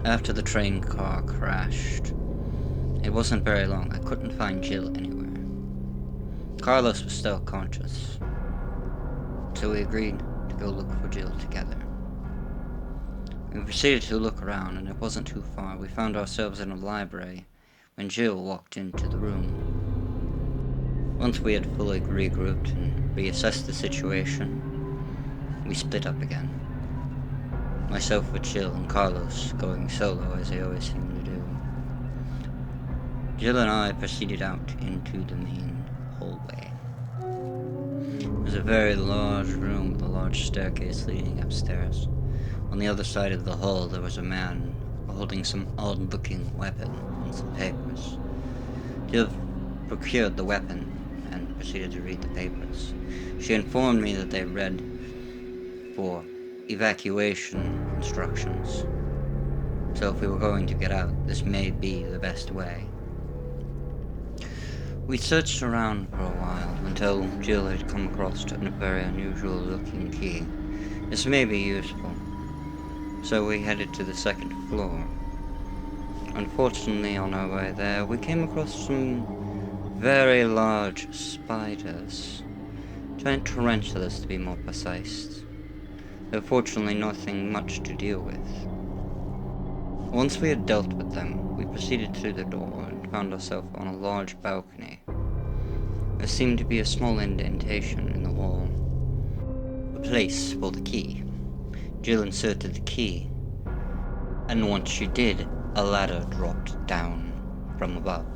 After the train car crashed, it wasn't very long. I couldn't find Jill anywhere. Carlos was still conscious, so we agreed to go look for Jill together. We proceeded to look around, and it wasn't too far. We found ourselves in a library when Jill walked into the room. Once we had fully regrouped and reassessed the situation, we split up again. Myself with Jill and Carlos going solo as they always seem to do. Jill and I proceeded out into the main hallway. It was a very large room with a large staircase leading upstairs. On the other side of the hall there was a man holding some odd-looking weapon and some papers. Jill procured the weapon and proceeded to read the papers. She informed me that they read for evacuation instructions. So if we were going to get out, this may be the best way. We searched around for a while until Jill had come across a very unusual looking key. This may be useful. So we headed to the second floor. Unfortunately, on our way there, we came across some very large spiders. Giant tarantulas, to be more precise. Though fortunately nothing much to deal with. Once we had dealt with them, we proceeded through the door and found ourselves on a large balcony. There seemed to be a small indentation in the wall. A place for the key. Jill inserted the key, and once she did, a ladder dropped down from above.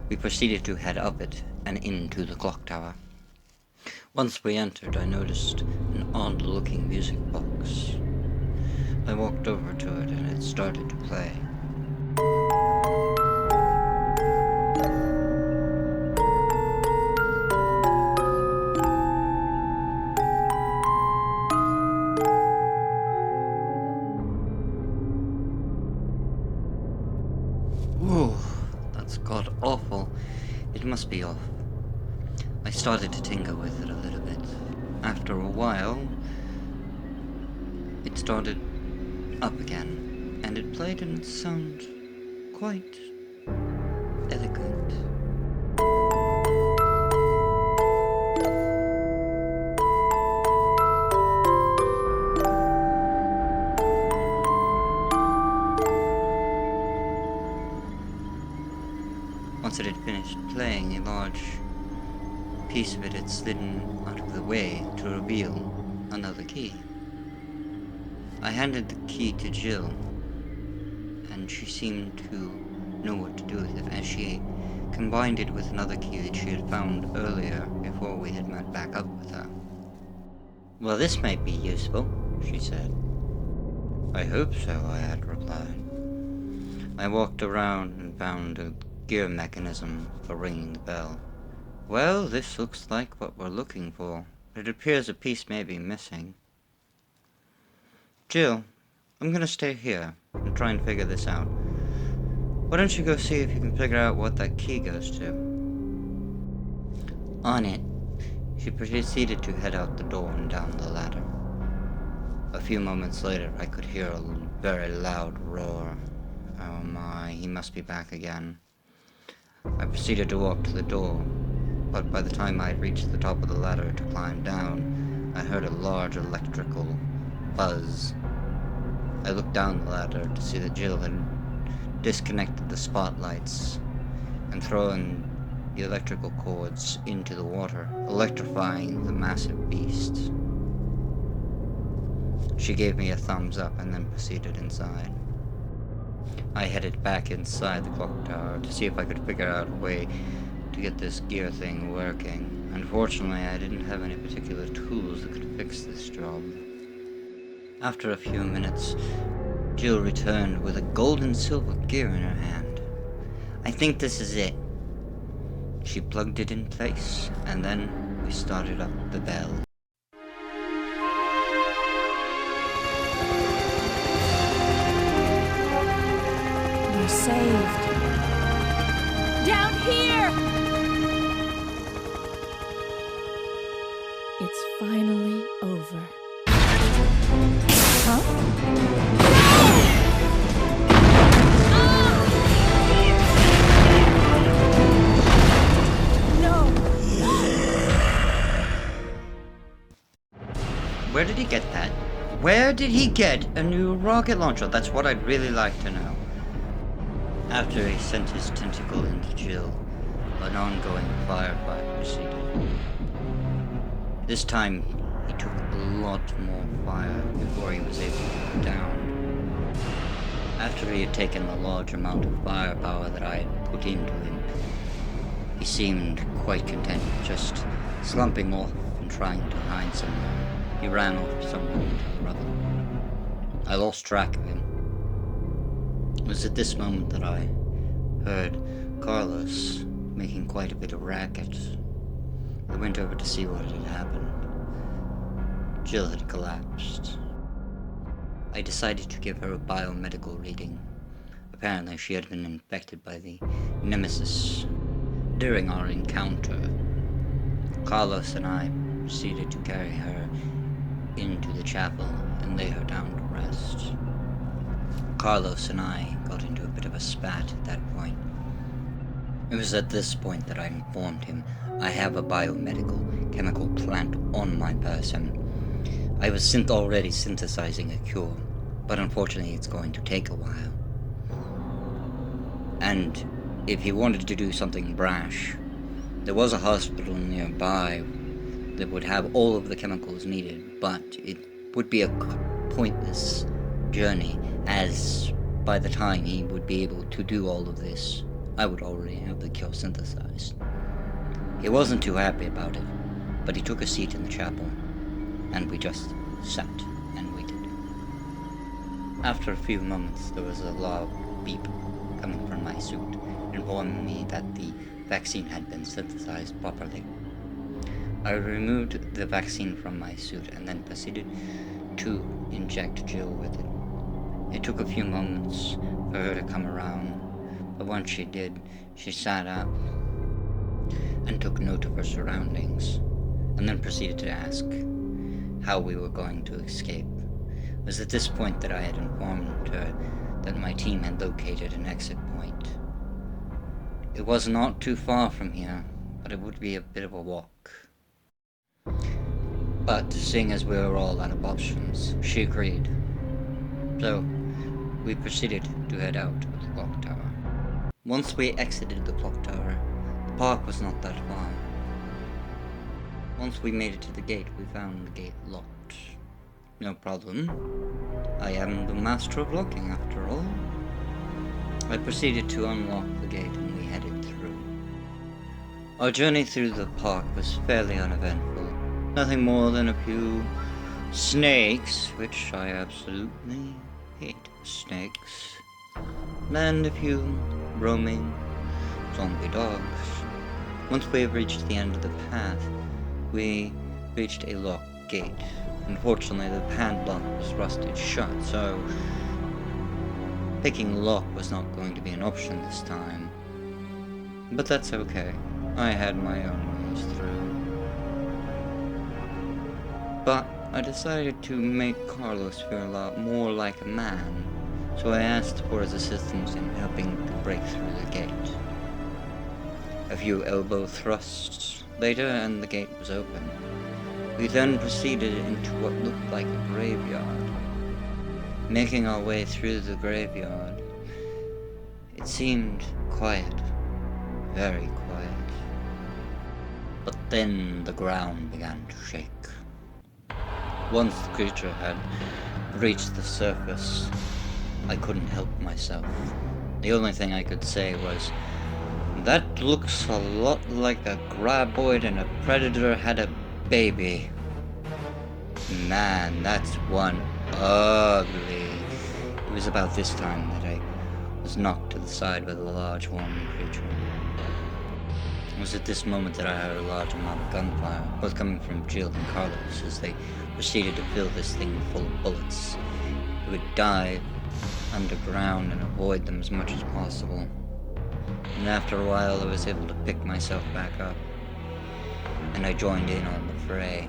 We proceeded to head up it and into the clock tower. Once we entered, I noticed an odd-looking music box. I walked over to it and it started to play. Ooh, that's god-awful. It must be off. I started to tinker with it a little bit. After a while, it started up again, and it played and it sounded quite elegant. Once it had finished playing, a large piece of it had slidden out of the way to reveal another key. I handed the key to Jill, and she seemed to know what to do with it as she combined it with another key that she had found earlier before we had met back up with her. "Well, this might be useful," she said. "I hope so," I had replied. I walked around and found a gear mechanism for ringing the bell. "Well, this looks like what we're looking for. It appears a piece may be missing. Jill, I'm gonna stay here and try and figure this out. Why don't you go see if you can figure out what that key goes to?" On it, she proceeded to head out the door and down the ladder. A few moments later, I could hear a very loud roar. Oh my, he must be back again. I proceeded to walk to the door, but by the time I had reached the top of the ladder to climb down, I heard a large electrical buzz. I looked down the ladder to see that Jill had disconnected the spotlights and thrown the electrical cords into the water, electrifying the massive beast. She gave me a thumbs up and then proceeded inside. I headed back inside the clock tower to see if I could figure out a way to get this gear thing working. Unfortunately, I didn't have any particular tools that could fix this job. After a few minutes, Jill returned with a gold and silver gear in her hand. "I think this is it." She plugged it in place, and then we started up the bell. We're saved. Down here! It's finally over. Huh? No! get that. Where did he get a new rocket launcher? That's what I'd really like to know. After he sent his tentacle into Jill, an ongoing firefight proceeded. This time, he took a lot more fire before he was able to go down. After he had taken the large amount of firepower that I had put into him, he seemed quite content, just slumping off and trying to hide somewhere. He ran off somewhere into the rubble. I lost track of him. It was at this moment that I heard Carlos making quite a bit of racket. I went over to see what had happened. Jill had collapsed. I decided to give her a biomedical reading. Apparently she had been infected by the Nemesis. During our encounter, Carlos and I proceeded to carry her into the chapel and lay her down to rest. Carlos and I got into a bit of a spat at that point. It was at this point that I informed him I have a biomedical chemical plant on my person. I was already synthesizing a cure, but unfortunately it's going to take a while. And if he wanted to do something brash, there was a hospital nearby that would have all of the chemicals needed, but it would be a pointless journey, as by the time he would be able to do all of this, I would already have the cure synthesized. He wasn't too happy about it, but he took a seat in the chapel, and we just sat and waited. After a few moments, there was a loud beep coming from my suit, informing me that the vaccine had been synthesized properly. I removed the vaccine from my suit and then proceeded to inject Jill with it. It took a few moments for her to come around, but once she did, she sat up and took note of her surroundings, and then proceeded to ask how we were going to escape. It was at this point that I had informed her that my team had located an exit point. It was not too far from here, but it would be a bit of a walk. But seeing as we were all out of options, she agreed. So, we proceeded to head out of the clock tower. Once we exited the clock tower, the park was not that far. Once we made it to the gate, we found the gate locked. No problem. I am the master of locking, after all. I proceeded to unlock the gate and we headed through. Our journey through the park was fairly uneventful. Nothing more than a few snakes, which I absolutely hate snakes, and a few roaming zombie dogs. Once we have reached the end of the path, we reached a locked gate. Unfortunately, the padlock was rusted shut, so picking the lock was not going to be an option this time. But that's okay. I had my own ways through. But I decided to make Carlos feel a lot more like a man, so I asked for his assistance in helping to break through the gate. A few elbow thrusts later and the gate was open. We then proceeded into what looked like a graveyard. Making our way through the graveyard, it seemed quiet, very quiet. But then the ground began to shake. Once the creature had reached the surface, I couldn't help myself. The only thing I could say was, "That looks a lot like a graboid and a predator had a baby. Man, that's one ugly." It was about this time that I was knocked to the side by the large horned creature. It was at this moment that I heard a large amount of gunfire, both coming from Jill and Carlos, as they proceeded to fill this thing full of bullets. We would dive underground and avoid them as much as possible. And after a while I was able to pick myself back up, and I joined in on the fray.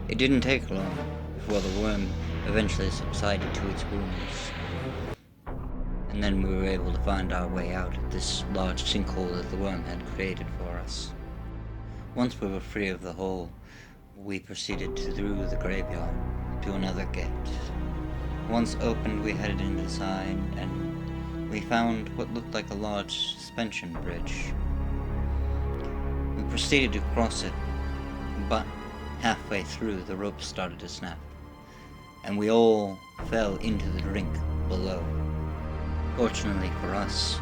It didn't take long before the worm eventually subsided to its wounds. And then we were able to find our way out of this large sinkhole that the worm had created for us. Once we were free of the hole, we proceeded through the graveyard to another gate. Once opened, we headed inside, and we found what looked like a large suspension bridge. We proceeded to cross it, but halfway through, the rope started to snap, and we all fell into the drink below. Fortunately for us,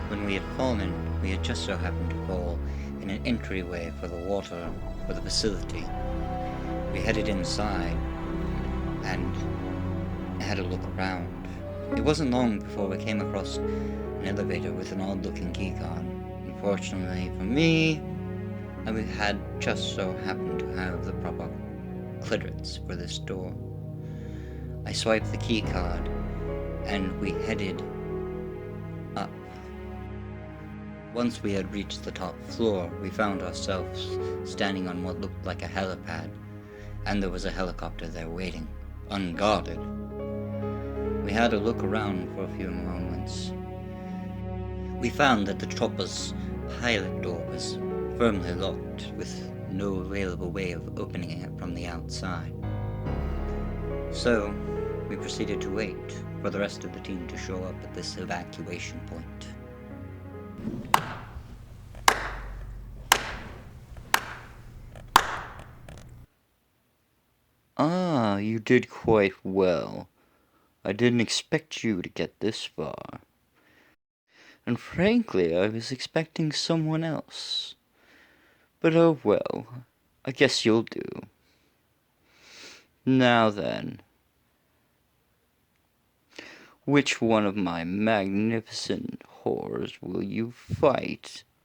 when we had fallen, we had just so happened to fall in an entryway for the water for the facility. We headed inside and had a look around. It wasn't long before we came across an elevator with an odd-looking keycard. Unfortunately for me, I had just so happened to have the proper clearance for this door. I swiped the keycard, and we headed up. Once we had reached the top floor, we found ourselves standing on what looked like a helipad, and there was a helicopter there waiting, unguarded. We had a look around for a few moments. We found that the chopper's pilot door was firmly locked, with no available way of opening it from the outside. So, we proceeded to wait for the rest of the team to show up at this evacuation point. Ah, you did quite well. I didn't expect you to get this far. And frankly, I was expecting someone else. But oh well, I guess you'll do. Now then, which one of my magnificent horrors will you fight?